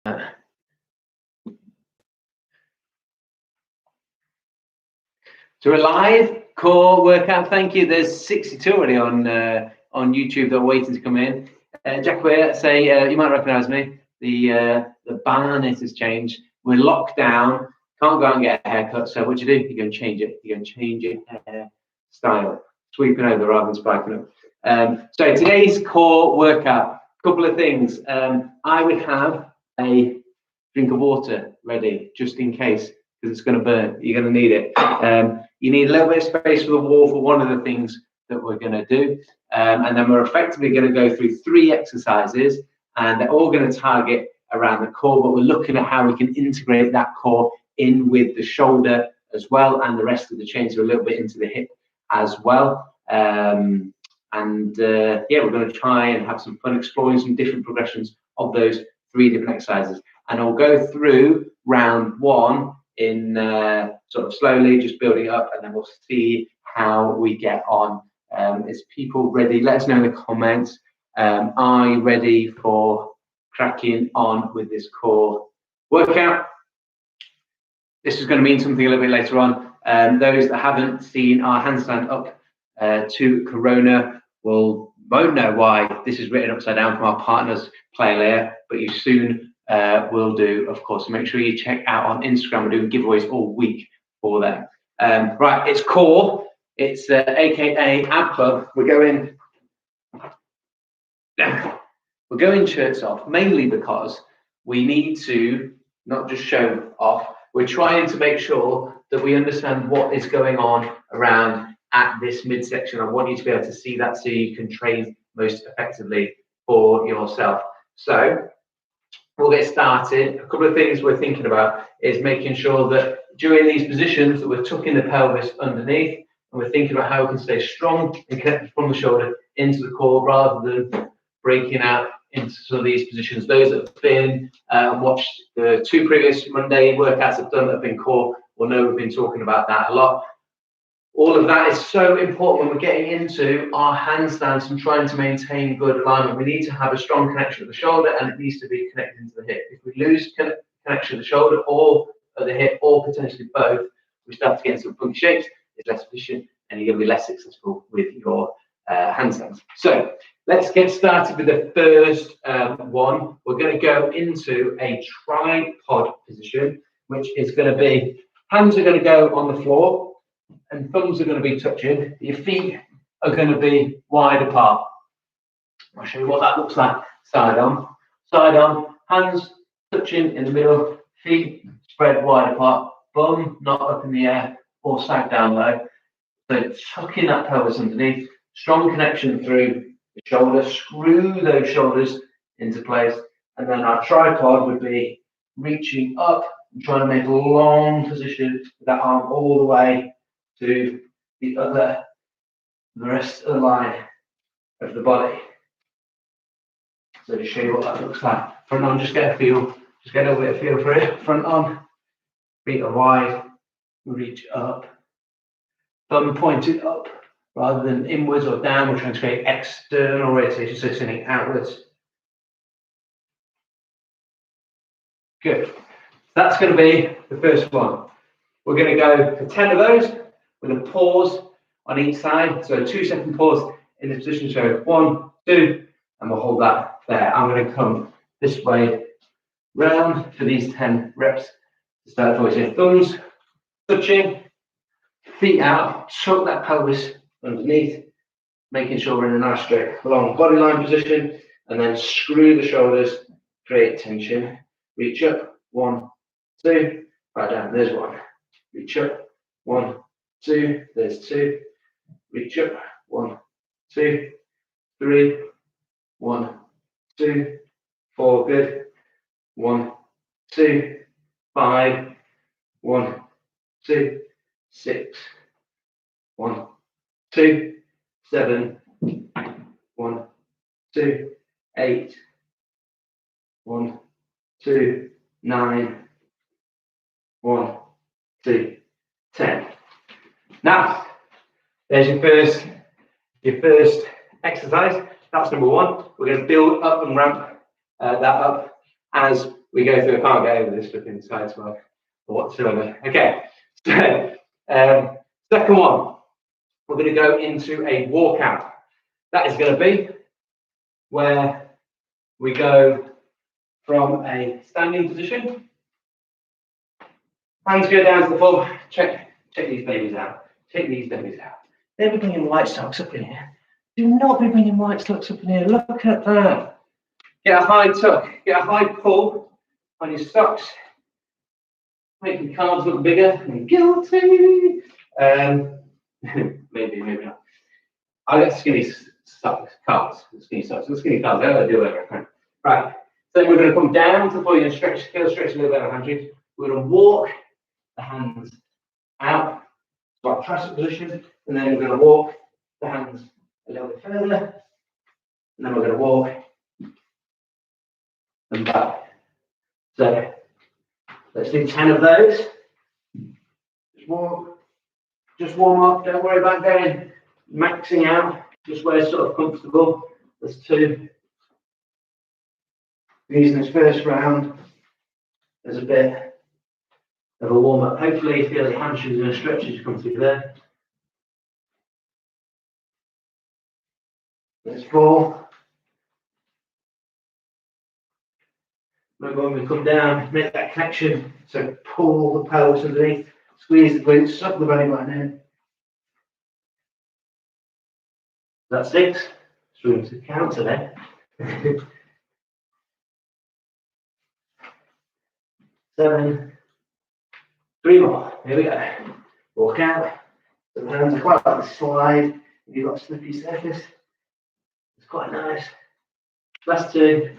So a live core workout. Thank you. There's 62 already on YouTube that are waiting to come in. Jack Weir, say you might recognise me. The barnet has changed. We're locked down. Can't go out and get a haircut. So what do? You go and change it. You go and change your hair style. Sweeping over rather than spiking up. So today's core workout. Couple of things. I would have a drink of water ready just in case, because it's going to burn. You're going to need it. You need a little bit of space for the wall for one of the things that we're going to do. And then we're effectively going to go through 3 exercises, and they're all going to target around the core, but we're looking at how we can integrate that core in with the shoulder as well, and the rest of the chains are a little bit into the hip as well. Yeah, we're going to try and have some fun exploring some different progressions of those 3 different exercises. And I'll go through round 1 in sort of slowly, just building up, and then we'll see how we get on. Is people ready? Let us know in the comments. Are you ready for cracking on with this core workout? This is going to mean something a little bit later on. Those that haven't seen our handstand up to Corona won't know why this is written upside down from our partners play layer, but you soon will do, of course. Make sure you check out on Instagram. We're doing giveaways all week for them. Right, it's core. It's AKA Ab Club. We're going shirts off, mainly because we need to not just show off. We're trying to make sure that we understand what is going on around at this midsection. I want you to be able to see that so you can train most effectively for yourself. So we'll get started. A couple of things we're thinking about is making sure that during these positions that we're tucking the pelvis underneath, and we're thinking about how we can stay strong and connected from the shoulder into the core rather than breaking out into some of these positions. Those that have been watched the 2 previous Monday workouts I've done that have been core will know we've been talking about that a lot. All of that is so important when we're getting into our handstands and trying to maintain good alignment. We need to have a strong connection at the shoulder, and it needs to be connected into the hip. If we lose connection at the shoulder or at the hip, or potentially both, we start to get into some funky shapes. It's less efficient, and you're going to be less successful with your handstands. So let's get started with the first one. We're going to go into a tripod position, which is going to be, hands are going to go on the floor and thumbs are going to be touching. Your feet are going to be wide apart. I'll show you what that looks like. Side on, hands touching in the middle, feet spread wide apart, bum not up in the air or sag down low. So tucking that pelvis underneath, strong connection through the shoulder, screw those shoulders into place, and then our tripod would be reaching up and trying to make a long position with that arm all the way to the rest of the line of the body. So to show you what that looks like. Front on, just get a little bit of feel for it. Front on, feet are wide, reach up, thumb pointed up rather than inwards or down. We're trying to create external rotation, so turning outwards. Good. That's going to be the first one. We're going to go for 10 of those with a pause on each side. So a 2-second pause in this position. So 1, 2, and we'll hold that there. I'm going to come this way round for these 10 reps to start voicing. Thumbs touching, feet out, tuck that pelvis underneath, making sure we're in a nice straight long body line position, and then screw the shoulders, create tension, reach up, 1, 2, right down, there's 1, reach up, 1, 2, there's 2, reach up, 1, 2, 3, 1, 2, 4, good, 1, 2, 5, 1, 2, 6, 1, 2, 7, 1, 2, 8, 1, 2, 9, 1, 2, 10. Now, there's your first exercise. That's number 1. We're going to build up and ramp that up as we go through. I can't get over this flipping side smoke or whatsoever. Okay, so second one, we're going to go into a walkout. That is going to be where we go from a standing position. Hands go down to the floor. Check these babies out. Check these babies out. They're bringing white socks up in here. Do not be bringing white socks up in here. Look at that. Get a high tuck. Get a high pull on your socks. Make your calves look bigger. Guilty. Maybe not. I got skinny socks, calves. Skinny socks. Skinny calves. I gotta do whatever I can. Right. So we're going to come down to the floor. You're going to stretch a little bit of hamstrings. We're going to walk the hands out to our tricep position, and then we're going to walk the hands a little bit further, and then we're going to walk them back. So let's do 10 of those. Just warm up. Don't worry about going maxing out. Just where it's sort of comfortable. There's 2. Using this first round as a bit of a warm up. Hopefully, you feel the hamstrings are going to stretch as you come through there. Let's 4. Remember when we come down, make that connection. So pull the pelvis underneath, squeeze the glutes, suck the belly button in. That's 6. It's room to counter there. 7. 3 more. Here we go. Walk out. The hands are quite like a slide. If you've got a slippy surface, it's quite nice. Last 2.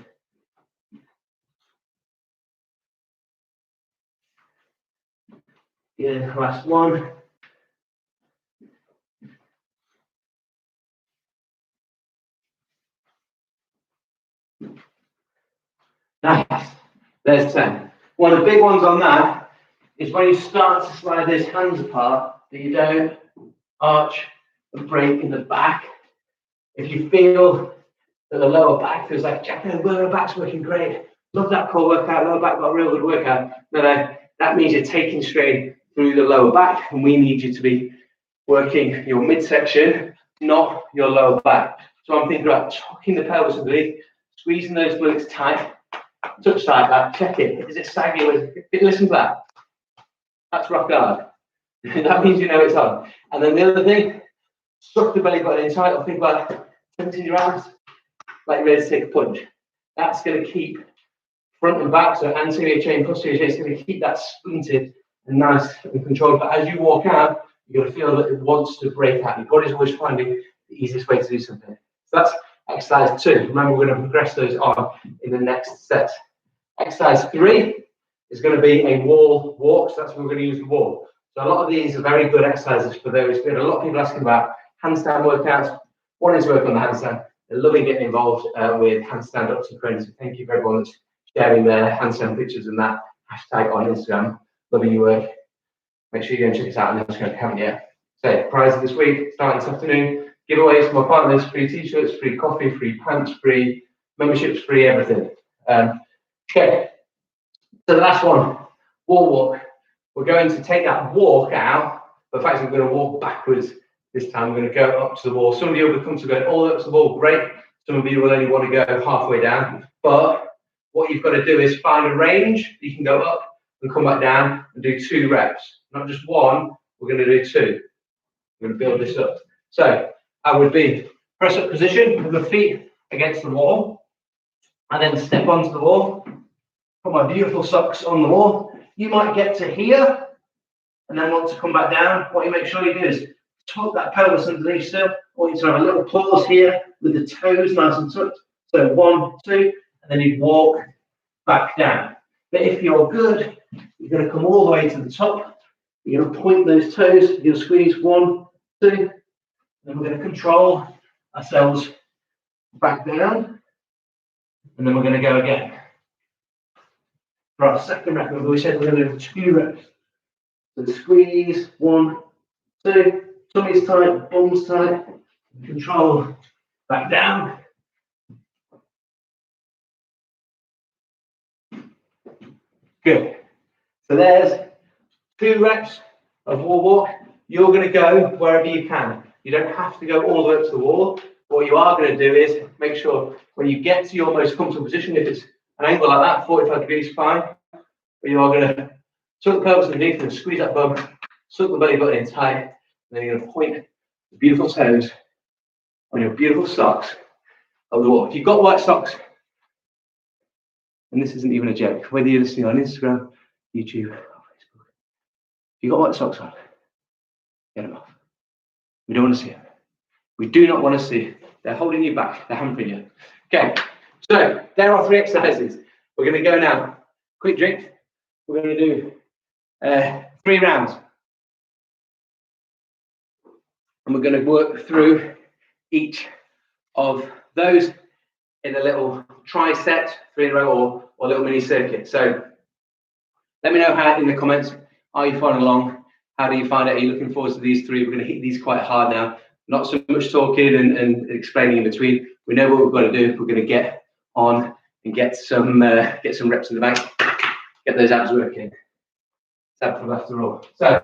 Yeah, last 1. Nice. There's 10. One of the big ones on that is when you start to slide those hands apart, that you don't arch and break in the back. If you feel that the lower back feels like, Jack, the lower back's working great. Love that core workout. Lower back got a real good workout. No, that means you're taking strain through the lower back, and we need you to be working your midsection, not your lower back. So I'm thinking about tucking the pelvis underneath, squeezing those glutes tight. Touch like that, check it. Is it saggy? Listen to that. That's rock hard. That means you know it's on. And then the other thing, suck the belly button in tight, or think about 17 your arms, like you're ready to take a punch. That's going to keep front and back, so anterior chain, posterior chain, it's going to keep that splinted and nice and controlled. But as you walk out, you're going to feel that it wants to break out. Your body's always finding the easiest way to do something. So that's exercise 2. Remember, we're going to progress those on in the next set. Exercise 3 is going to be a wall walk, so that's when we're going to use the wall. So a lot of these are very good exercises for those. We had a lot of people asking about handstand workouts, wanting to work on the handstand. They're loving getting involved with handstand ups and crunches. So thank you for everyone that's sharing their handstand pictures and that hashtag on Instagram. Loving your work. Make sure you go and check us out on Instagram if you haven't yet. So prizes this week, starting this afternoon. Giveaways for my partners, free t-shirts, free coffee, free pants, free memberships, free everything. Okay, so the last one, wall walk. We're going to take that walk out, but in fact, we're going to walk backwards this time. We're going to go up to the wall. Some of you will become to going all the way up to the wall, great. Some of you will only want to go halfway down. But what you've got to do is find a range. You can go up and come back down and do 2 reps. Not just 1, we're going to do 2. We're going to build this up. So I would be press up position with my feet against the wall, and then step onto the wall. Put my beautiful socks on the wall. You might get to here and then want to come back down. What you make sure you do is tuck that pelvis underneath still. I want you to have a little pause here with the toes nice and tucked. So 1, 2, and then you walk back down. But if you're good, you're going to come all the way to the top. You're going to point those toes. You're going to squeeze 1, 2. And then we're going to control ourselves back down. And then we're going to go again. For our second rep, we said we're going to do 2 reps. So squeeze, 1, 2, tummy's tight, bum's tight, control, back down. Good. So there's 2 reps of wall walk. You're going to go wherever you can. You don't have to go all the way up to the wall. What you are going to do is make sure when you get to your most comfortable position, if it's an angle like that, 45 degrees, fine. But you are going to tuck the pelvis underneath and squeeze that bum, suck the belly button in tight, and then you're going to point the beautiful toes on your beautiful socks of the wall. If you've got white socks, and this isn't even a joke, whether you're listening on Instagram, YouTube, or Facebook, if you've got white socks on, get them off. We don't want to see them. We do not want to see. They're holding you back. They're hampering you. Okay, so there are 3 exercises. We're going to go now. Quick drink. We're going to do 3 rounds. And we're going to work through each of those in a little tri-set, 3 in a row, or little mini circuit. So let me know how in the comments, are you following along? How do you find it? Are you looking forward to these 3? We're going to hit these quite hard now. Not so much talking and explaining in between. We know what we've got to do. We're going to get on and get some reps in the bank. Get those abs working. It's abs after all. So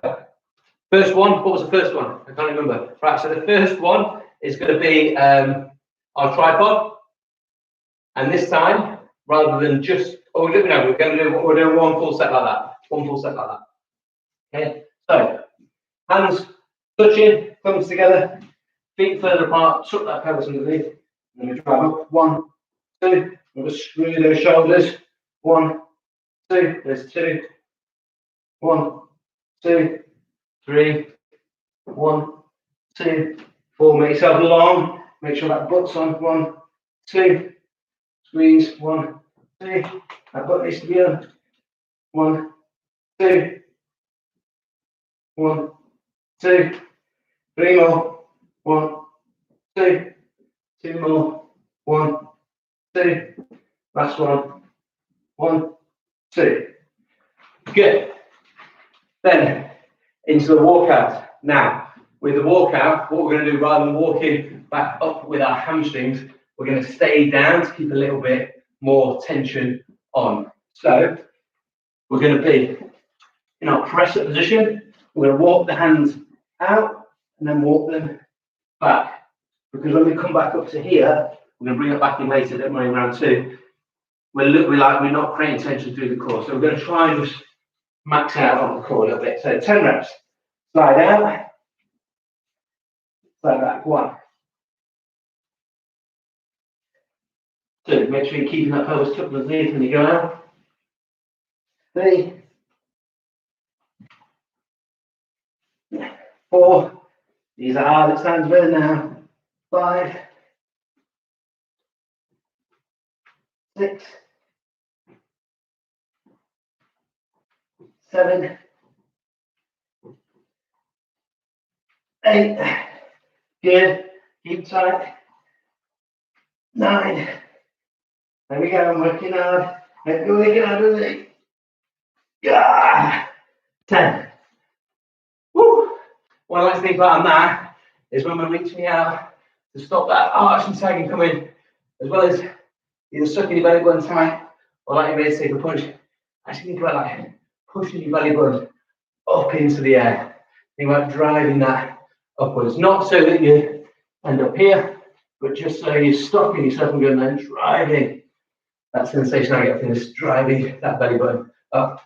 first one, what was the first one? I can't remember. Right, so the first one is going to be our tripod. And this time, rather than just, we're going to do 1 full set like that. 1 full set like that. Okay, so hands touching, thumbs together, feet further apart, tuck that pelvis underneath, and then we drive up. 1, 2, we'll just screw those shoulders. 1, 2, there's 2. 1, 2, 3. 1, 2, 4. Make yourself long. Make sure that butt's on. 1, 2. Squeeze. 1, 2. That butt needs to be on. 1, 2. 1, 2. 3 more. 1, 2. 2 more. 1, 2. Last one. 1, 2. Good. Then into the walkout. Now, with the walkout, what we're going to do, rather than walking back up with our hamstrings, we're going to stay down to keep a little bit more tension on. So we're going to be in our press-up position. We're going to walk the hands out and then walk them back. Because when we come back up to here, we're going to bring it back in later, don't worry, round 2. We're not creating tension through the core. So we're going to try and just max out on the core a little bit. So 10 reps. Slide out. Slide back. 1, 2. Make sure you're keeping that pelvis tucked underneath when you go out. 3, 4. These are hard. It sounds better now. 5, 6, 7, 8. Good. Keep tight. 9. There we go. I'm working hard. Let's go working hard, isn't it? Yeah. 10. Woo. What I like to think about on that is when we're reaching out to stop that arch and sagging coming, as well as either sucking your belly button tight or like you're ready to take a punch. Actually think about like pushing your belly button up into the air. Think about driving that upwards, not so that you end up here, but just so you're stopping yourself and going and driving that sensation I get from this, driving that belly button up.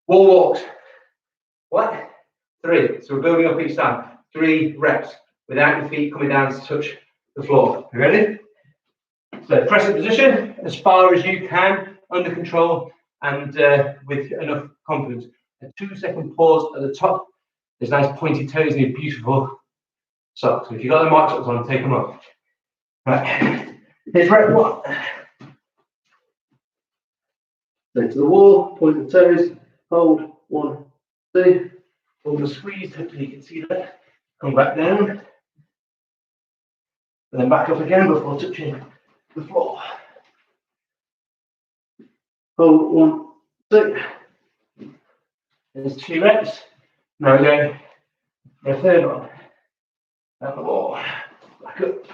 Wall walks. What? 3. So we're building up each time. 3 reps without your feet coming down to touch the floor. You ready? So press up position as far as you can, under control and with enough confidence. A 2-second pause at the top. There's nice pointy toes in your beautiful socks. So if you've got the mark socks on, take them off. Right. Here's rep 1. So to the wall, point the toes, hold. 1, 2. Hold the squeeze, hopefully you can see that. Come back down. And then back up again before touching the floor. Hold. 1, 2. There's 2 reps. Now we go for a 3rd one. Down the wall. Back up.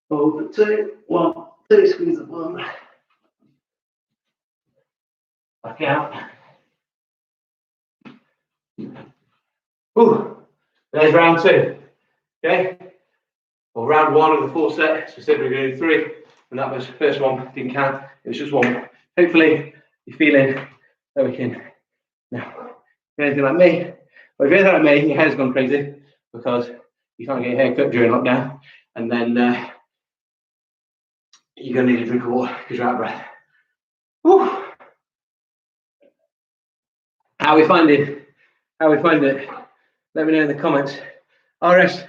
Hold the 2. 1, 2. Squeeze the 1. back out. Ooh, there's round 2. Okay, well, round 1 of the 4 set. So we're going to do 3, and that was the first one. Didn't count. It was just 1. Hopefully, you're feeling that we can. Now, if you're anything like me, or if you're anything like me, your hair's gone crazy because you can't get your hair cut during lockdown, and then you're going to need a drink of water because you're out of breath. Woo. How we find it? Let me know in the comments. RS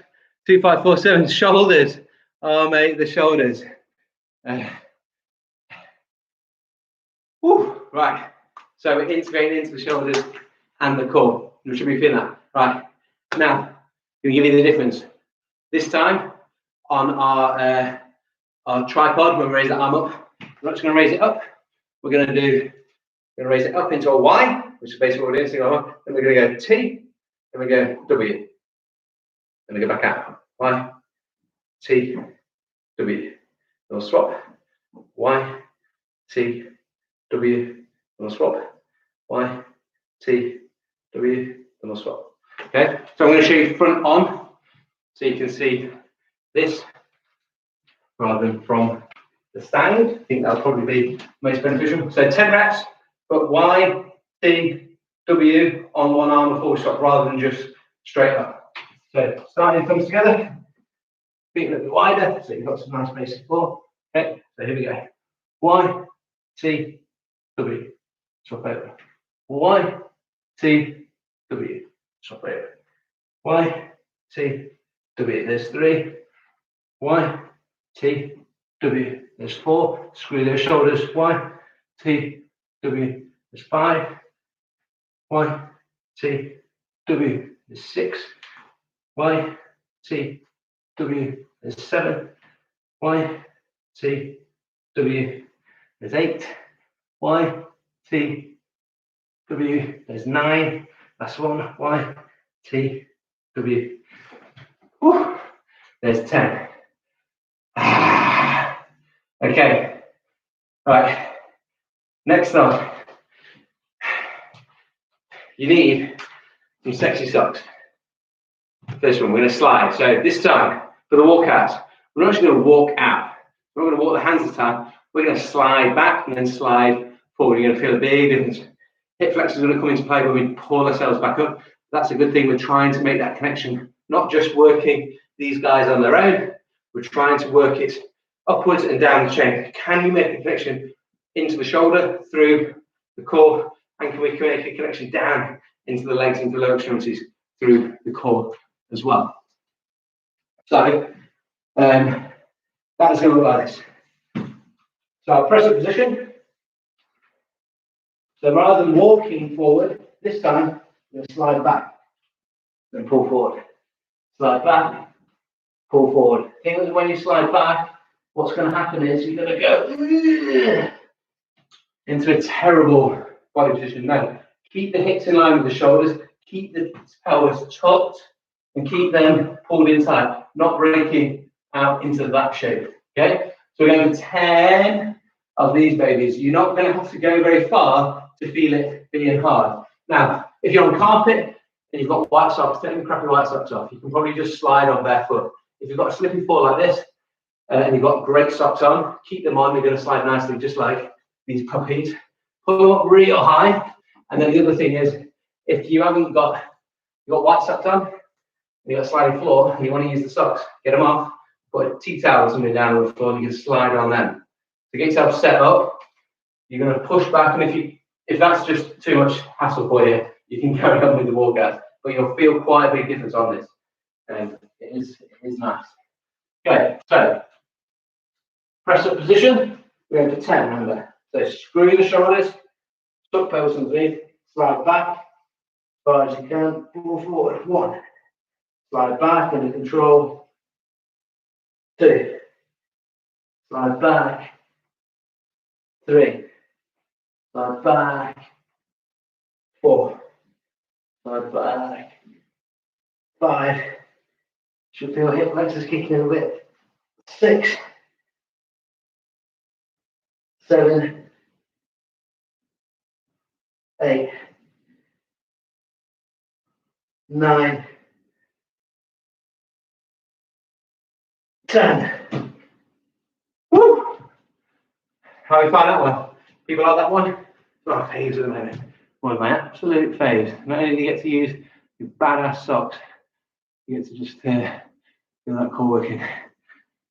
2547 shoulders. Oh mate, the shoulders. Right. So we're integrating into the shoulders and the core. You should be feeling that. Right. Now, I'm going to give you the difference. This time on our tripod, when we raise the arm up, we're not just going to raise it up. We're going to raise it up into a Y, which is basically what we're doing. Then we're going to go T, then we go W. Then we go back out. Y, T, W. Then we'll swap. Y, T, W. Then we'll swap. Y, T, W. Then we'll swap. Okay, so I'm going to show you front on, so you can see this rather than from the stand. I think that'll probably be most beneficial. So 10 reps, but Y, T, W on one arm before we stop, rather than just straight up. So starting thumbs together, feet a little bit wider, so you've got some nice space to floor. Okay, so here we go. Y, T, W, swap over. Y, T, W, swap over. Y, T, W. There's 3. Y, T, W. There's 4. Screw those shoulders. Y, T, W. There's 5. Y, T, W. There's 6. Y, T, W. There's 7. Y, T, W. There's 8. Y, T, W. There's 9. That's 1. Y, T, W. Whew. There's 10. Okay. Right. Next up, you need some sexy socks. First one, we're going to slide. So this time, for the walkout, we're not just going to walk out. We're not going to walk the hands this time. We're going to slide back and then slide forward. You're going to feel a big difference. Hip flexors are going to come into play when we pull ourselves back up. That's a good thing. We're trying to make that connection, not just working these guys on their own. We're trying to work it upwards and down the chain. Can you make a connection into the shoulder, through the core, and can we make a connection down into the legs, into the lower extremities, through the core as well? So that's going to look like this. So I'll press up position. So rather than walking forward, this time I'm going to slide back and pull forward. Slide back, pull forward. The thing is, when you slide back, what's going to happen is you're going to go into a terrible body position. Now, keep the hips in line with the shoulders, keep the pelvis tucked, and keep them pulled inside, not breaking out into that shape. Okay? So we're going to 10 of these babies. You're not going to have to go very far to feel it being hard. Now, if you're on carpet and you've got white socks, take the crappy white socks off. You can probably just slide on barefoot. If you've got a slippy floor like this, and you've got great socks on, keep them on. They're going to slide nicely, just like these puppies. Pull them up real high. And then the other thing is, if you haven't got, you've got white socks on, and you've got a sliding floor, and you want to use the socks, get them off, put a tea towel or something down on the floor, and you can slide on them. To get yourself set up, you're going to push back, and if that's just too much hassle for you, you can carry on with the walkout. But you'll feel quite a big difference on this. And it is nice. Okay, so press up position, we're going to 10, remember. So screw the shoulders, tuck pelvis underneath, slide back, as far as you can, pull forward, 1. Slide back under control, 2. Slide back, 3. Slide back, 4. Slide back, 5. Should feel hip flexors kicking in a bit. 6. 7. 8, 9, 10. Woo! How you find that one? People like that one? Oh, faves at the moment. One of my absolute faves. Not only do you get to use your badass socks, you get to just feel that core working.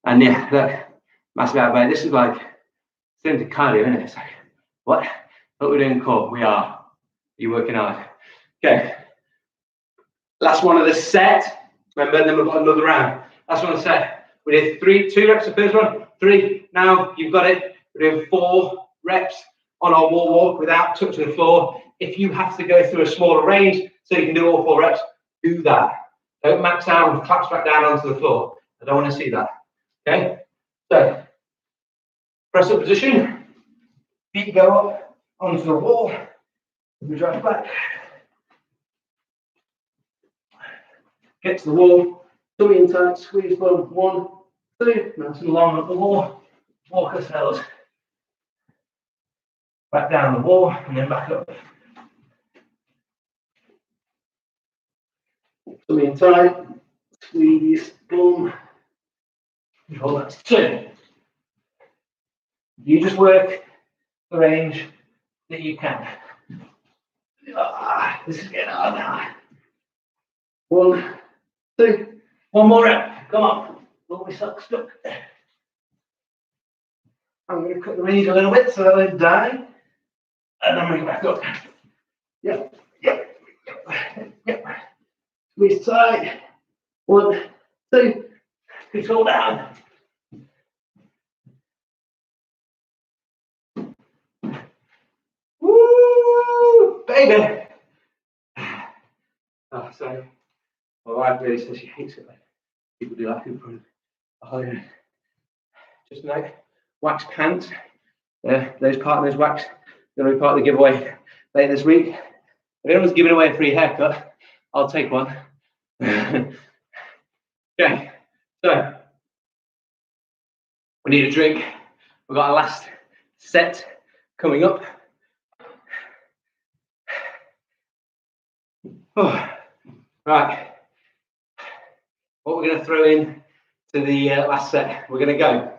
And yeah, look, massive out of this is like same to cardio, isn't it? It's like, what we're doing core? We are. You're working hard. Okay. Last one of the set. Remember, then we've got another round. Last one of the set. We did 2 reps the first one, 3. Now you've got it. We're doing 4 reps on our wall walk without touching the floor. If you have to go through a smaller range so you can do all 4 reps, do that. Don't max out and collapse back down onto the floor. I don't want to see that. Okay? So, press up position. Feet go up onto the wall. We drive back. Get to the wall. Tummy in tight. Squeeze bum. 1, 2. Nice and long up the wall. Walk ourselves back down the wall and then back up. Tummy in tight. Squeeze bum. Hold that to 2. You just work the range that you can. This is getting hard now. 1, 2. 1 more rep. Come on. Look, my sock stuck. I'm going to cut the range a little bit so I don't die. And then bring it back up. Yep. Squeeze tight. 1, 2. Control down. Woo, baby. Oh, sorry. My wife really says she hates it when people do that in front of the Just note, wax pants. Those partners wax. Going to be part of the giveaway later this week. If anyone's giving away a free haircut, I'll take one. Okay, so we need a drink. We've got our last set coming up. Oh, right. What we're going to throw in to the last set, we're going to go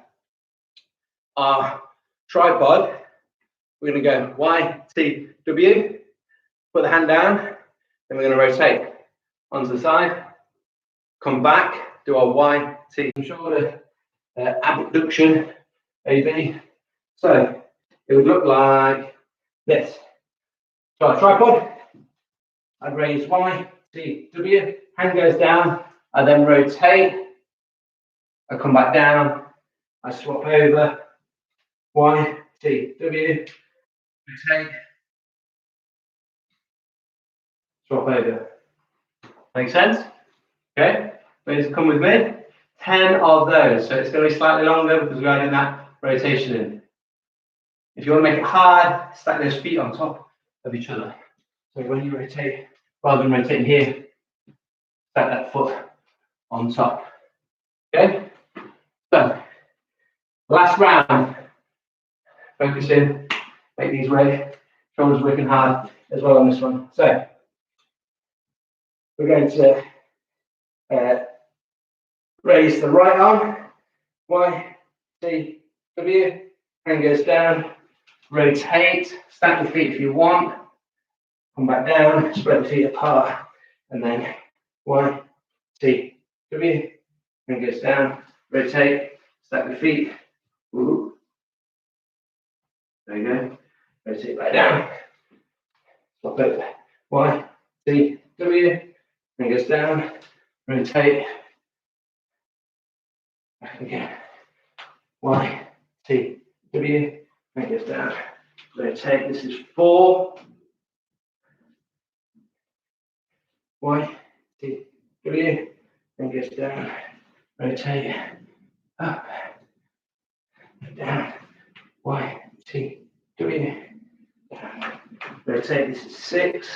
our tripod. We're going to go YTW, put the hand down, then we're going to rotate onto the side, come back, do our YT shoulder abduction, AB. So it would look like this. So our tripod, I'd raise YTW, hand goes down, I then rotate, I come back down, I swap over, YTW, rotate, swap over. Make sense? Okay, please come with me. 10 of those, so it's going to be slightly longer because we're adding that rotation in. If you want to make it hard, stack those feet on top of each other. So when you rotate, rather than rotating here, stack that foot on top. Okay? So, last round. Focus in, make these work. Shoulders working hard as well on this one. So, we're going to raise the right arm, YTW, hand goes down, rotate, stack the feet if you want, come back down, spread the feet apart, and then YTW, hand goes down, rotate, stack the feet, ooh. There you go, rotate back down, swap over, YTW, hand goes down, rotate, back again, YTW, hand goes down, rotate, this is 4, YTW, hand goes down, rotate, up, down, YTW, down, rotate, this is 6,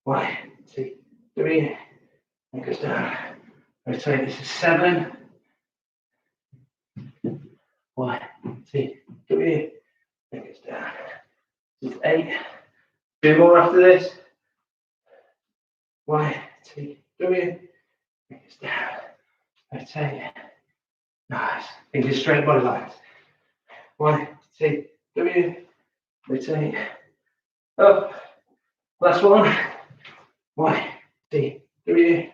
YTW, and goes down, rotate, this is 7, YTW, and goes 2 more after this. Y, T, W. Bring this down. Rotate. Nice. Think straight body lines. Y, T, W. Rotate. Up. Last one. Y, T, W.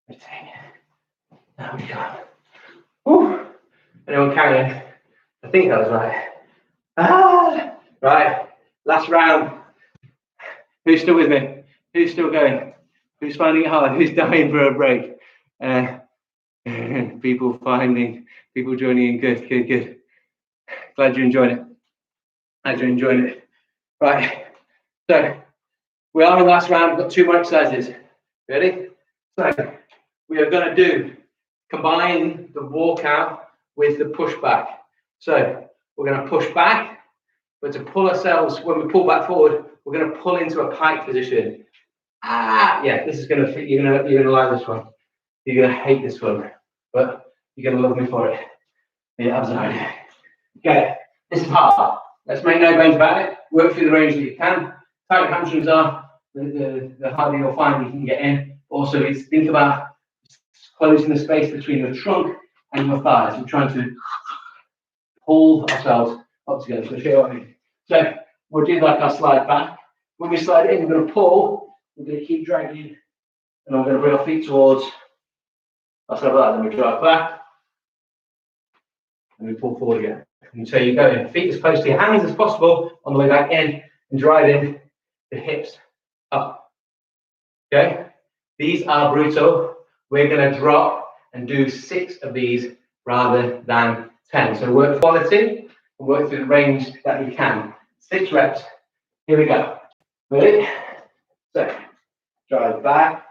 Rotate. There we go. Woo. Anyone counting? I think that was right. Ah, right. Last round. Who's still with me? Who's still going? Who's finding it hard? Who's dying for a break? People joining in. Good, good, good. Glad you're enjoying it. Glad you're enjoying it. Right. So we are in the last round. We've got 2 more exercises. Ready? So we are going to combine the walkout with the push back. So we're going to push back, but to pull ourselves, when we pull back forward, we're going to pull into a pike position. Yeah, this is going to fit. You're going to like this one. You're going to hate this one, but you're going to love me for it. Yeah, absolutely. Okay, this is hard. Let's make no bones about it. Work through the range that you can. Tight hamstrings are, the harder you'll find you can get in. Also, is think about closing the space between your trunk and your thighs. We're trying to pull ourselves up together. So, show you what I mean. So, we'll do like our slide back. When we slide in, we're going to pull. We're going to keep dragging, and I'm going to bring our feet towards. That's like that. Then we drive back, and we pull forward again. And so you go in, feet as close to your hands as possible on the way back in, and driving the hips up. Okay? These are brutal. We're going to drop and do 6 of these rather than 10. So work quality and work through the range that you can. 6 reps. Here we go. Ready? So drive back,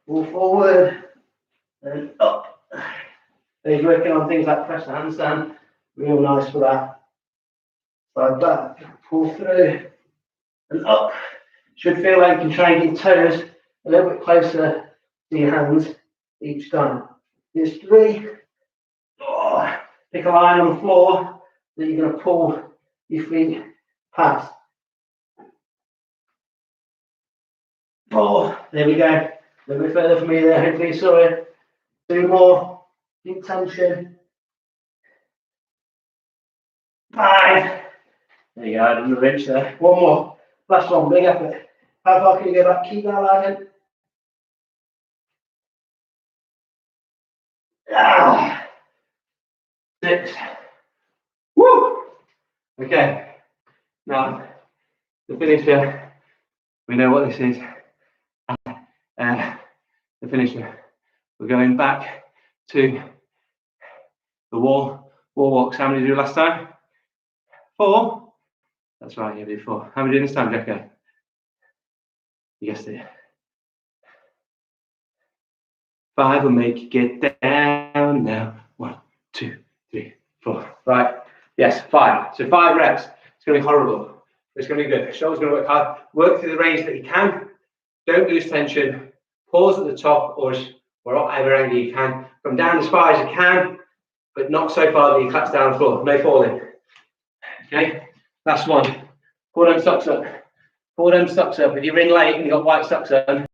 pull forward, and up. So you're working on things like press and handstand. Real nice for that. Slide back, pull through, and up. Should feel like you can try and get toes a little bit closer to your hands each time. There's 3. Oh, pick a line on the floor that you're going to pull your feet past. 4. There we go. A little bit further for me there. Hopefully you saw it. 2 more. Deep tension. 5. There you go. I didn't wrench there. 1 more. Last one. Big effort. How far can you go back? Keep that line in. 6. Woo! Okay. Now, the finisher. We know what this is. The finisher. We're going back to the wall walks. How many did you do last time? 4. That's right, you did 4. How many did this time, Jacko? You guessed it. 5 will make you get down now. 1, 2, 3, 4. Right. Yes, 5. So 5 reps. It's going to be horrible. It's going to be good. Shoulders going to work hard. Work through the range that you can. Don't lose tension. Pause at the top or whatever angle you can. Come down as far as you can, but not so far that you collapse down the floor. No falling. Okay. Last one. Pull them socks up. Pull them socks up. If you're in late and you've got white socks on,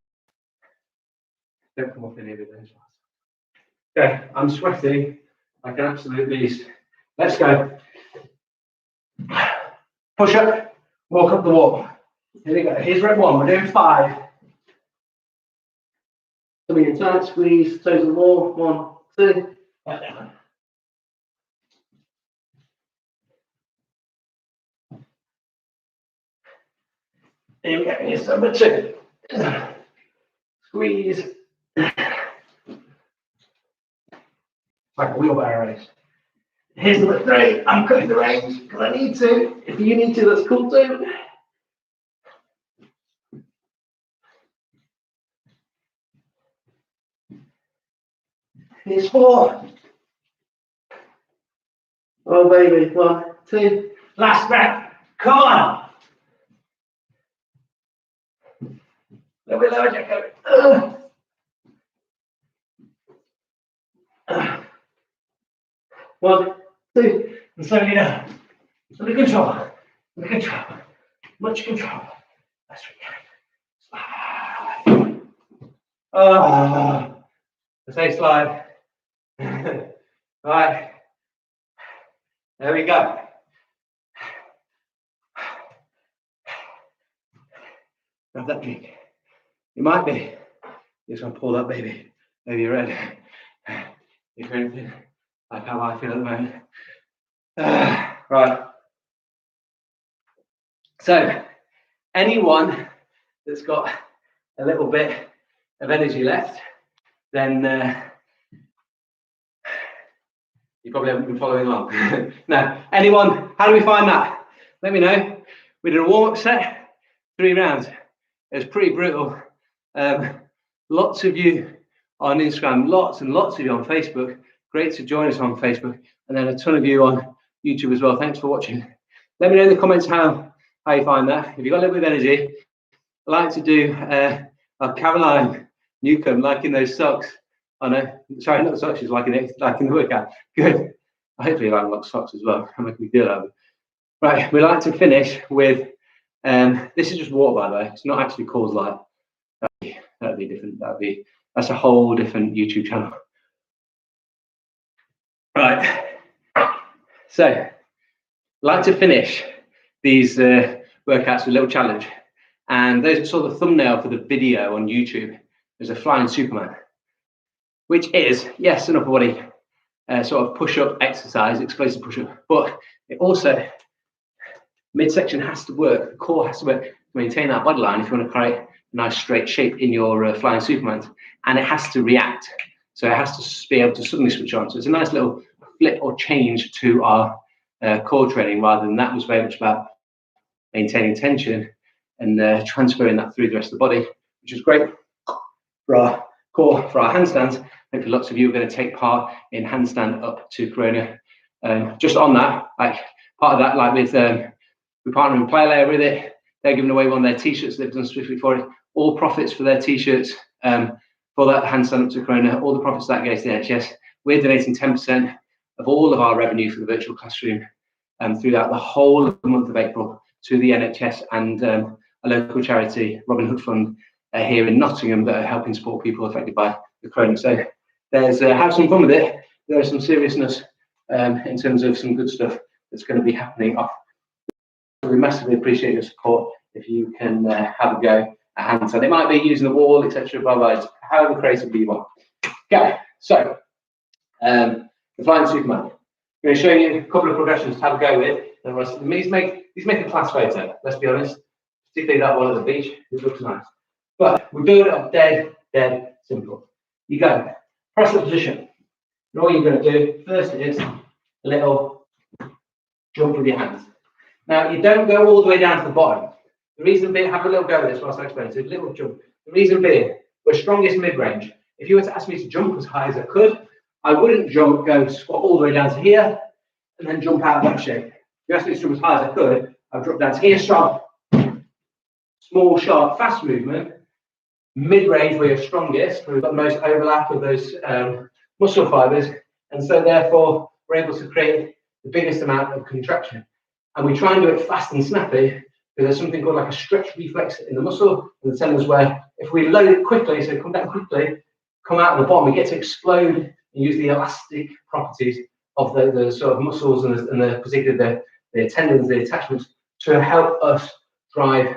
don't come up in here with those. Okay, I'm sweating like an absolute beast. Let's go. Push up, walk up the wall. Here we go. Here's rep 1. We're doing 5. Coming in tight, squeeze, toes on the wall. 1, 2, back down. Here we go. Here's number 2. Squeeze. Like a wheelbarrow race. Here's number 3. I'm cutting the range because I need to. If you need to, that's cool too. Here's 4. Oh baby. 1, 2. Last breath. Come on. A little bit lower, Jacko. 1, 2, and slowly down. Under control. Under control. Much control. As we can. Slide. I say slide. Right. There we go. Grab that drink. You might be. You just want to pull that baby over your head. If you're anything like how I feel at the moment. Right. So, anyone that's got a little bit of energy left, then you probably haven't been following along. No, anyone, how do we find that? Let me know. We did a warm-up set, 3 rounds. It was pretty brutal. Lots of you on Instagram, lots and lots of you on Facebook. Great to join us on Facebook. And then a ton of you on YouTube as well. Thanks for watching. Let me know in the comments how you find that. If you've got a little bit of energy, I like to do a Caroline Newcomb, liking those socks. Oh no, sorry, not the socks, she's liking the workout. Good. Hopefully you like socks as well. I'm making a deal out of it. Right, we like to finish with, this is just water, by the way. It's not actually Coors Light. That'd be different. That's a whole different YouTube channel. Right. So, like to finish these workouts with a little challenge. And those saw the thumbnail for the video on YouTube. There's a flying Superman, which is, yes, an upper body sort of push-up exercise, explosive push-up, but it also, midsection has to work, the core has to work to maintain that body line if you want to create a nice straight shape in your flying Superman, and it has to react. So it has to be able to suddenly switch on. So it's a nice little flip or change to our core training, rather than that was very much about maintaining tension and transferring that through the rest of the body, which is great for our core, for our handstands. Hopefully lots of you are going to take part in handstand up to Corona. Just on that, like part of that, like with we partner with PlayLayer with it. They're giving away one of their t-shirts they've done specifically for it. All profits for their t-shirts for that handstand up to Corona, all the profits that goes to the NHS. We're donating 10% of all of our revenue for the virtual classroom throughout the whole of the month of April to the NHS and a local charity, Robin Hood Fund, here in Nottingham, that are helping support people affected by the Corona. So there's have some fun with it. There's some seriousness in terms of some good stuff that's going to be happening off. We massively appreciate your support if you can have a go at handstand. It might be using the wall, etc. Blah blah. However creative you want. Okay, so the flying Superman. I'm going to show you a couple of progressions to have a go with. He's making a class photo. Let's be honest, particularly that one at the beach. It looks nice. But we build it up dead simple. You go press the position. And all you're going to do first is a little jump with your hands. Now, you don't go all the way down to the bottom. The reason being, have a little go with this whilst I explain it. So a little jump. The reason being, we're strongest mid-range. If you were to ask me to jump as high as I could, I wouldn't go squat all the way down to here and then jump out of that shape. If you asked me to jump as high as I could, I'd drop down to here, sharp, small, sharp, fast movement, mid-range where you're strongest, where we've got the most overlap of those muscle fibers, and so therefore we're able to create the biggest amount of contraction. And we try and do it fast and snappy because there's something called like a stretch reflex in the muscle and the tendons, where if we load it quickly, so come down quickly, come out of the bottom, we get to explode and use the elastic properties of the sort of muscles and the particularly the tendons, the attachments, to help us drive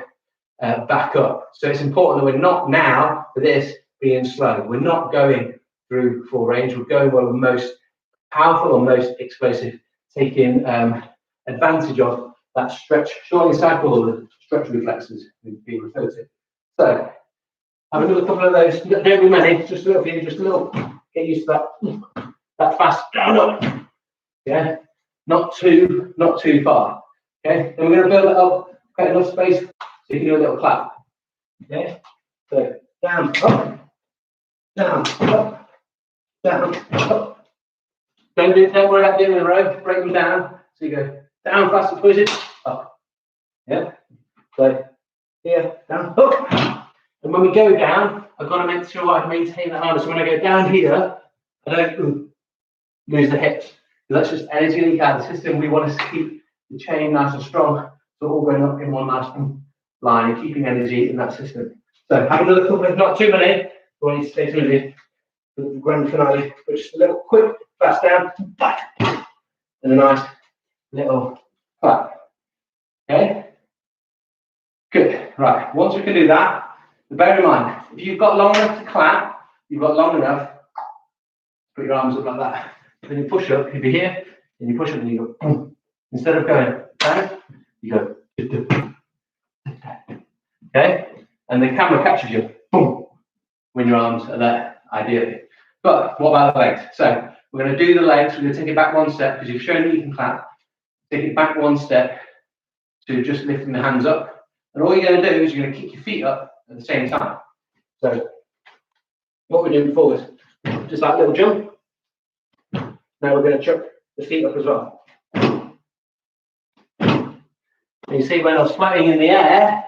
back up. So it's important that we're not now, for this, being slow. We're not going through full range. We're going where we're most powerful or most explosive, taking advantage of that stretch, shortening cycle, or the stretch reflexes being referred to. So have another couple of those. Don't be many, just a little few, just a little. Get used to that fast down up. Yeah, not too far. Okay, then we're going to build it up, create enough space so you can do a little clap. Okay, so down, up, down, up, down, up. Don't worry about doing it in a row. Break them down. So you go down, fast and push it, up. Yeah. So here, down, up. And when we go down, I've got to make sure I maintain the harness. So when I go down here, I don't lose the hips. That's just energy leak out of the system. We want to keep the chain nice and strong, so all going up in one nice line, keeping energy in that system. So have another couple of, not too many, we want you to stay tuned in for the grand finale, but just a little quick, fast down, back, and a nice little clap. Okay? Good. Right, once we can do that, bear in mind, if you've got long enough to clap, you've got long enough, put your arms up like that. Then you push up, you'll be here, and you push up and you go, boom. Instead of going down, you go, okay? And the camera catches you, boom, when your arms are there, ideally. But what about the legs? So we're going to do the legs, we're going to take it back one step, because you've shown that you can clap. Take it back one step to just lifting the hands up. And all you're going to do is you're going to kick your feet up at the same time. So what we're doing forward, just that little jump. Now we're going to chuck the feet up as well. And you see when I was floating in the air,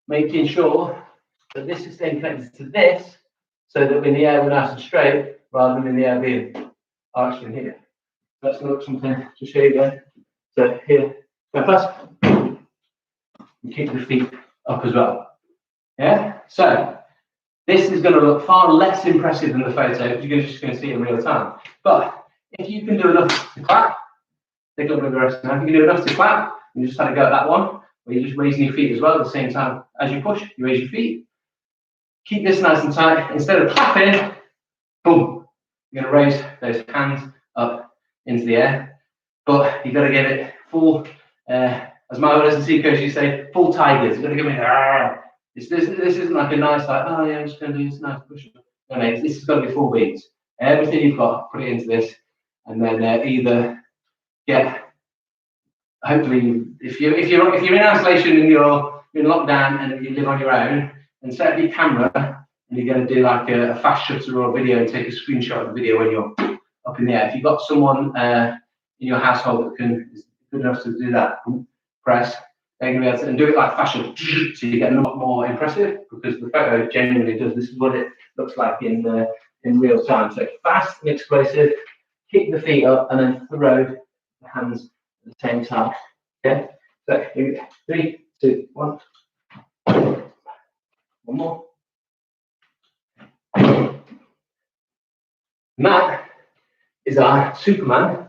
making sure that this is staying connected to this, so that in the air we're nice and straight, rather than in the air being arched in here. Let's look something to show you again. So here, go fast. And keep the feet up as well. Yeah? So this is going to look far less impressive than the photo, because you're just going to see it in real time. But if you can do enough to clap, take a little bit of the rest now. If you can do enough to clap, you just kind of go at that one, where you're just raising your feet as well at the same time. As you push, you raise your feet. Keep this nice and tight. Instead of clapping, boom, you're going to raise those hands up into the air. But you've got to give it full, as my S&C coach used to say, full tigers. You've got to give it, this isn't like a nice, like, oh yeah, I'm just going to do this nice push up. No, mate, this has got to be full beats. Everything you've got, put it into this. And then either get, hopefully, if you're in isolation and you're in lockdown and you live on your own, and set up your camera and you're going to do like a fast shutter or a video and take a screenshot of the video when you're up in the air. If you've got someone in your household that is good enough to do that, press, they're going to be able to, and do it like fashion, so you get a lot more impressive, because the photo genuinely does. This is what it looks like in real time. So fast and explosive. Kick the feet up and then throw the hands at the same time. Okay? So here we go. 3, 2, 1. One more. And that is our Superman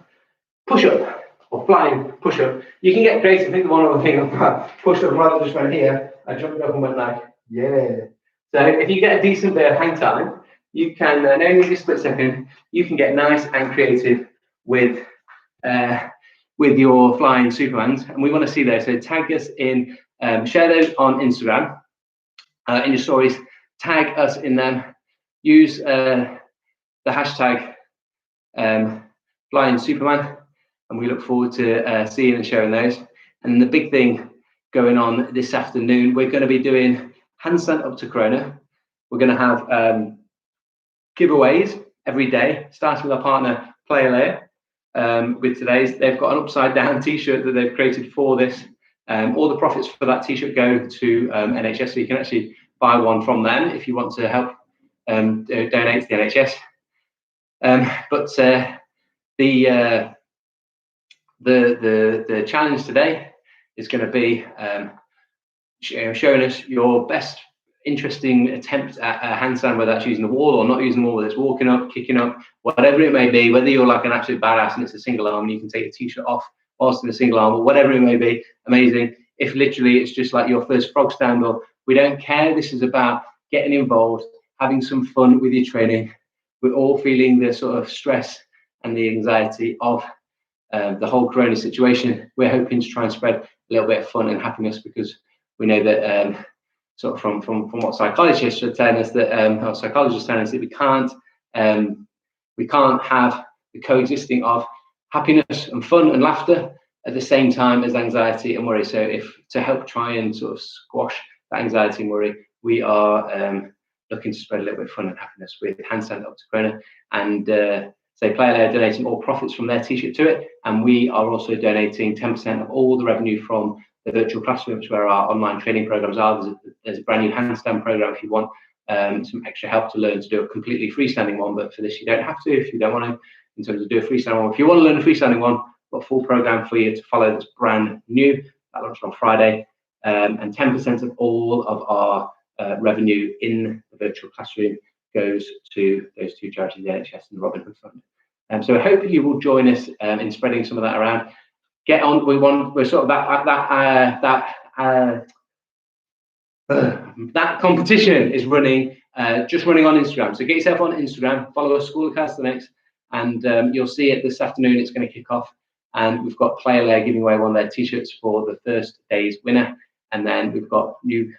push-up, or flying push-up. You can get creative. I think the one other thing of push-up, rather than just went here, I jumped up and went like, yeah. So if you get a decent bit of hang time, you can, only a split second, you can get nice and creative with your flying Supermans, and we want to see those. So tag us in, share those on Instagram, in your stories, tag us in them, use the hashtag flying Superman, and we look forward to seeing and sharing those. And the big thing going on this afternoon, we're going to be doing handstand up to Corona. We're going to have giveaways every day, starting with our partner Player with today's. They've got an upside down t-shirt that they've created for this. All the profits for that t-shirt go to NHS, so you can actually buy one from them if you want to help donate to the NHS. But the challenge today is going to be showing us your best interesting attempt at a handstand, whether that's using the wall or not using the wall, whether it's walking up, kicking up, whatever it may be, whether you're like an absolute badass and it's a single arm and you can take the t-shirt off whilst in a single arm, or whatever it may be, amazing. If literally it's just like your first frog stand, or we don't care. This is about getting involved, having some fun with your training. We're all feeling the sort of stress and the anxiety of the whole Corona situation. We're hoping to try and spread a little bit of fun and happiness, because we know that sort of from what psychologists are telling us, that our psychologists are telling us that we can't have the coexisting of happiness and fun and laughter at the same time as anxiety and worry. So if to help try and sort of squash that anxiety and worry, we are looking to spread a little bit of fun and happiness with Handstand Up to Corona, and say Player are donating all profits from their t-shirt to it, and we are also donating 10% of all the revenue from the virtual classrooms where our online training programs are. There's a brand new handstand program if you want some extra help to learn to do a completely freestanding one, but for this you don't have to if you don't want to, in terms of do a freestanding one. If you want to learn a freestanding one, I've got a full program for you to follow that's brand new. That launched on Friday, and 10% of all of our revenue in the virtual classroom goes to those two charities, the NHS and the Robin Hood Fund. So I hope you will join us in spreading some of that around. Get on. We're sort of that competition is running, just running on Instagram. So get yourself on Instagram, follow us, School of Calisthenics, and you'll see it this afternoon. It's going to kick off, and we've got Player Layer giving away one of their t-shirts for the first day's winner, and then we've got new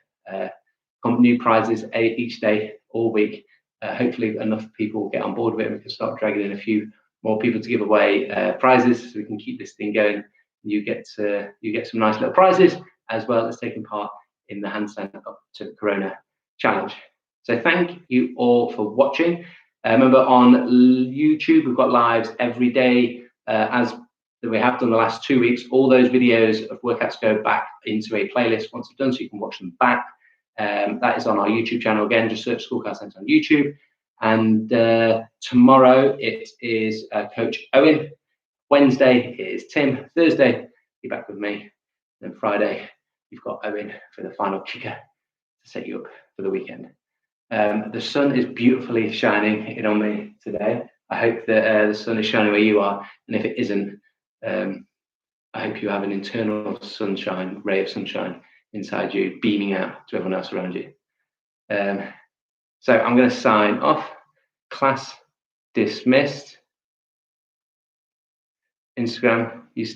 prizes each day all week. Hopefully enough people will get on board with it and we can start dragging in a few more people to give away prizes, so we can keep this thing going. You get some nice little prizes, as well as taking part in the Handstand Up to Corona challenge. So thank you all for watching. Remember, on YouTube we've got lives every day, as we have done the last 2 weeks. All those videos of workouts go back into a playlist once they're done, so you can watch them back. That is on our YouTube channel. Again, just search School of Calisthenics on YouTube. And tomorrow it is Coach Owen. Wednesday it is Tim. Thursday you're back with me. Then Friday you've got Owen for the final kicker to set you up for the weekend. The sun is beautifully shining in on me today. I hope that the sun is shining where you are, and if it isn't, I hope you have an internal sunshine, ray of sunshine inside you, beaming out to everyone else around you. So I'm going to sign off. Class dismissed. Instagram, you stay